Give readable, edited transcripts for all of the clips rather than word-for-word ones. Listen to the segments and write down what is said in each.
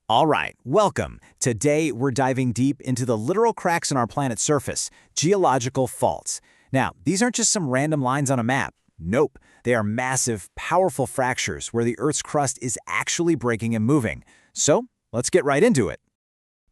All right, welcome. Today, we're diving deep into the literal cracks in our planet's surface, geological faults. Now, these aren't just some random lines on a map. Nope, they are massive, powerful fractures where the Earth's crust is actually breaking and moving. So, let's get right into it.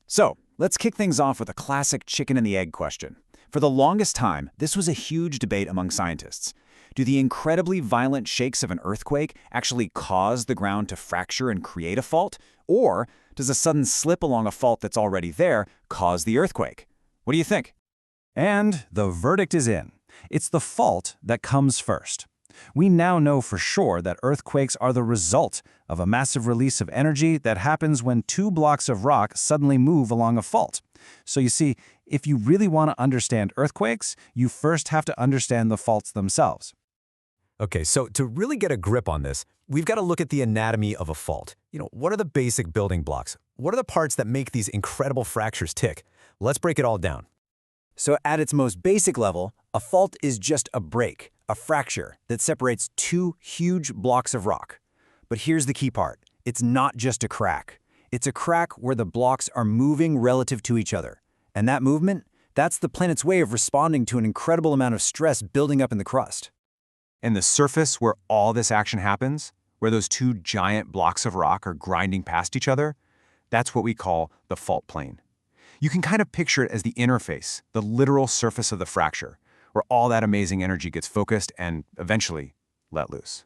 So, let's kick things off with a classic chicken and the egg question. For the longest time, this was a huge debate among scientists. Do the incredibly violent shakes of an earthquake actually cause the ground to fracture and create a fault? Or does a sudden slip along a fault that's already there cause the earthquake? What do you think? And the verdict is in. It's the fault that comes first. We now know for sure that earthquakes are the result of a massive release of energy that happens when two blocks of rock suddenly move along a fault. So you see, if you really want to understand earthquakes, you first have to understand the faults themselves. Okay, so to really get a grip on this, we've got to look at the anatomy of a fault. What are the basic building blocks? What are the parts that make these incredible fractures tick? Let's break it all down. So at its most basic level, a fault is just a break, a fracture that separates two huge blocks of rock. But here's the key part. It's not just a crack. It's a crack where the blocks are moving relative to each other. And that movement, that's the planet's way of responding to an incredible amount of stress building up in the crust. And the surface where all this action happens, where those two giant blocks of rock are grinding past each other, that's what we call the fault plane. You can kind of picture it as the interface, the literal surface of the fracture, where all that amazing energy gets focused and eventually let loose.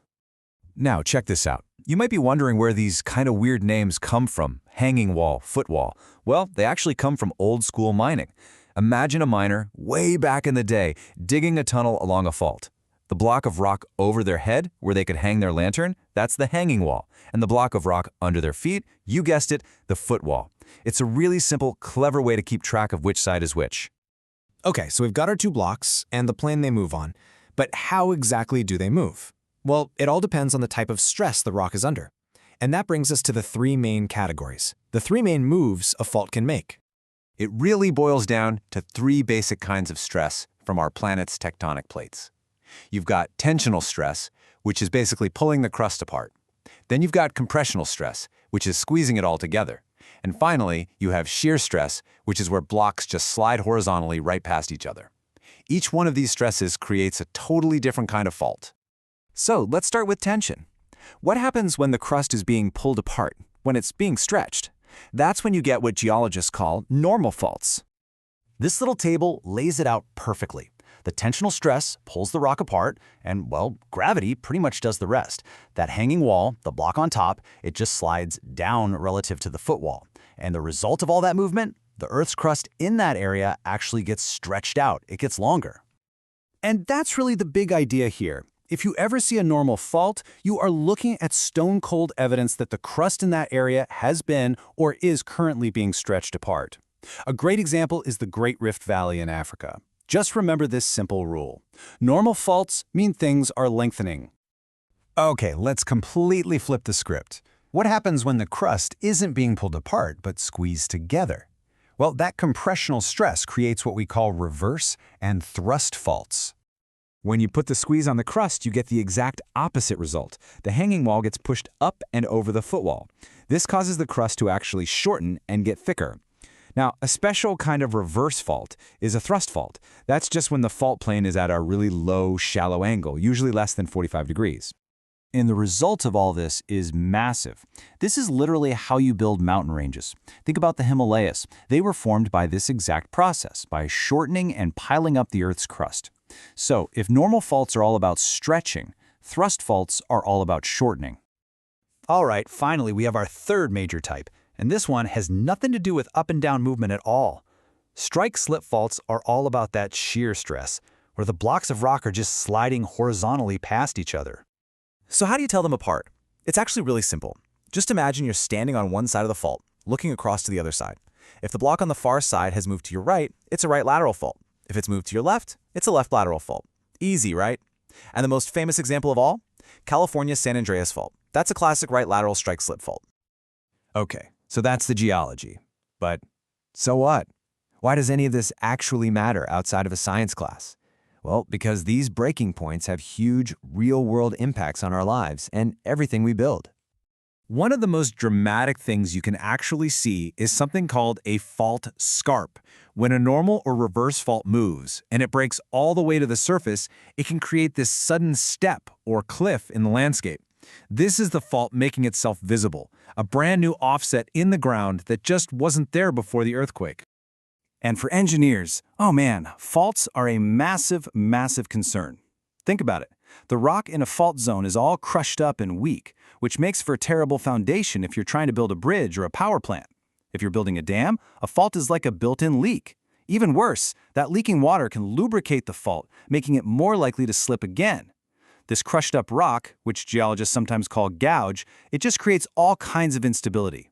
Now, check this out. You might be wondering where these kind of weird names come from. Hanging wall, footwall. Well, they actually come from old school mining. Imagine a miner, way back in the day, digging a tunnel along a fault. The block of rock over their head, where they could hang their lantern, that's the hanging wall. And the block of rock under their feet, you guessed it, the footwall. It's a really simple, clever way to keep track of which side is which. Okay, so we've got our two blocks and the plane they move on. But how exactly do they move? Well, it all depends on the type of stress the rock is under. And that brings us to the three main categories. The three main moves a fault can make. It really boils down to three basic kinds of stress from our planet's tectonic plates. You've got tensional stress, which is basically pulling the crust apart. Then you've got compressional stress, which is squeezing it all together. And finally, you have shear stress, which is where blocks just slide horizontally right past each other. Each one of these stresses creates a totally different kind of fault. So let's start with tension. What happens when the crust is being pulled apart, when it's being stretched? That's when you get what geologists call normal faults. This little table lays it out perfectly. The tensional stress pulls the rock apart, and, well, gravity pretty much does the rest. That hanging wall, the block on top, it just slides down relative to the footwall. And the result of all that movement, the Earth's crust in that area actually gets stretched out. It gets longer. And that's really the big idea here. If you ever see a normal fault, you are looking at stone-cold evidence that the crust in that area has been or is currently being stretched apart. A great example is the Great Rift Valley in Africa. Just remember this simple rule. Normal faults mean things are lengthening. Okay, let's completely flip the script. What happens when the crust isn't being pulled apart but squeezed together? Well, that compressional stress creates what we call reverse and thrust faults. When you put the squeeze on the crust, you get the exact opposite result. The hanging wall gets pushed up and over the footwall. This causes the crust to actually shorten and get thicker. Now, a special kind of reverse fault is a thrust fault. That's just when the fault plane is at a really low, shallow angle, usually less than 45 degrees. And the result of all this is massive. This is literally how you build mountain ranges. Think about the Himalayas. They were formed by this exact process, by shortening and piling up the Earth's crust. So, if normal faults are all about stretching, thrust faults are all about shortening. All right, finally, we have our third major type. And this one has nothing to do with up and down movement at all. Strike-slip faults are all about that shear stress, where the blocks of rock are just sliding horizontally past each other. So how do you tell them apart? It's actually really simple. Just imagine you're standing on one side of the fault, looking across to the other side. If the block on the far side has moved to your right, it's a right lateral fault. If it's moved to your left, it's a left lateral fault. Easy, right? And the most famous example of all? California's San Andreas Fault. That's a classic right lateral strike-slip fault. Okay. So that's the geology. But so what? Why does any of this actually matter outside of a science class? Well, because these breaking points have huge, real-world impacts on our lives and everything we build. One of the most dramatic things you can actually see is something called a fault scarp. When a normal or reverse fault moves and it breaks all the way to the surface, it can create this sudden step or cliff in the landscape. This is the fault making itself visible, a brand new offset in the ground that just wasn't there before the earthquake. And for engineers, oh man, faults are a massive, massive concern. Think about it. The rock in a fault zone is all crushed up and weak, which makes for a terrible foundation if you're trying to build a bridge or a power plant. If you're building a dam, a fault is like a built-in leak. Even worse, that leaking water can lubricate the fault, making it more likely to slip again. This crushed-up rock, which geologists sometimes call gouge, it just creates all kinds of instability.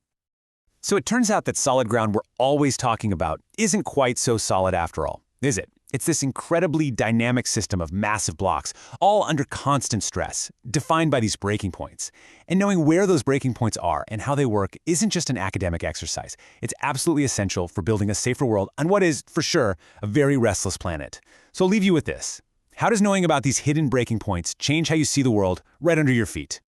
So it turns out that solid ground we're always talking about isn't quite so solid after all, is it? It's this incredibly dynamic system of massive blocks, all under constant stress, defined by these breaking points. And knowing where those breaking points are and how they work isn't just an academic exercise. It's absolutely essential for building a safer world on what is, for sure, a very restless planet. So I'll leave you with this. How does knowing about these hidden breaking points change how you see the world right under your feet?